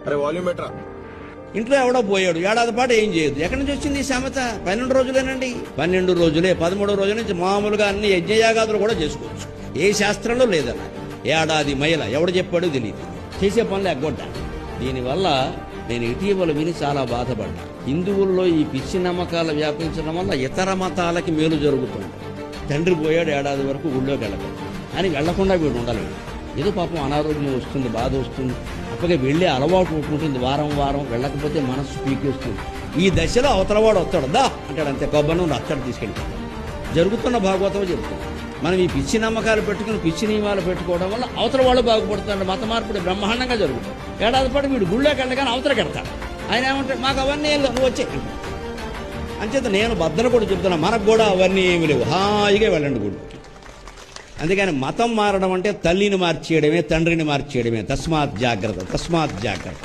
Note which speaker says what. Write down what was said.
Speaker 1: అరే వాల్యూమ్ బెటరా.
Speaker 2: ఇంట్లో ఎవడో పోయాడు, ఏడాది పాటు ఏం చేయదు. ఎక్కడి నుంచి వచ్చింది ఈ సామెత? 12 రోజులేనండి. 12 రోజులే. 13వ రోజు నుంచి మామూలుగా అన్ని యజ్ఞయాగాదులు కూడా చేసుకోవచ్చు. ఏ శాస్త్రంలో లేదన్న. ఏడాది మైల ఎవడు చెప్పాడో తెలియదు. చేసే పనులు ఎగ్గొడ్డా. దీనివల్ల నేను ఇటీవల విని చాలా బాధపడ్డా. హిందువుల్లో ఈ పిచ్చి నమ్మకాలు వ్యాపించడం వల్ల ఇతర మతాలకి మేలు జరుగుతుంది. తండ్రి పోయాడు, ఏడాది వరకు ఊళ్ళోకి వెళ్ళదు అని వెళ్లకుండా వీడు ఉండలేడు. ఏదో పాపం అనారోగ్యం వస్తుంది, బాధ వస్తుంది, అప్పటికే వెళ్ళే అలవాటు ఉంటుంది. వారం వారం వెళ్ళకపోతే మనసు పీకేస్తుంది. ఈ దశలో అవతలవాడు వస్తాడు, దా అంటాడు, అంతే కొబ్బరి నుండి అత్తడు తీసుకెళ్ళిపోతాడు. జరుగుతున్న భాగవతం చెప్తాడు. మనం ఈ పిచ్చి నమ్మకాలు పెట్టుకుని పిచ్చి నియమాలు పెట్టుకోవడం వల్ల అవతల వాళ్ళు బాగుపడుతున్నాడు. మత మార్పుడు బ్రహ్మాండంగా జరుగుతుంది. ఏడాది పాటు వీడు గుళ్ళోకి వెళ్ళగానే అవతలకి వెళ్తాడు. ఆయన ఏమంటాడు, మాకు అవన్నీ ఏం లేవు, నువ్వు వచ్చే అంచేత నేను బద్దలు కూడా చెప్తున్నా, మనకు కూడా అవన్నీ ఏమి లేవు, హాయిగా వెళ్ళండి గుళ్ళోకి. అందుకని మతం మారడం అంటే తల్లిని మార్చేయడమే, తండ్రిని మార్చేయడమే. తస్మాత్ జాగ్రత్త, తస్మాత్ జాగ్రత్త.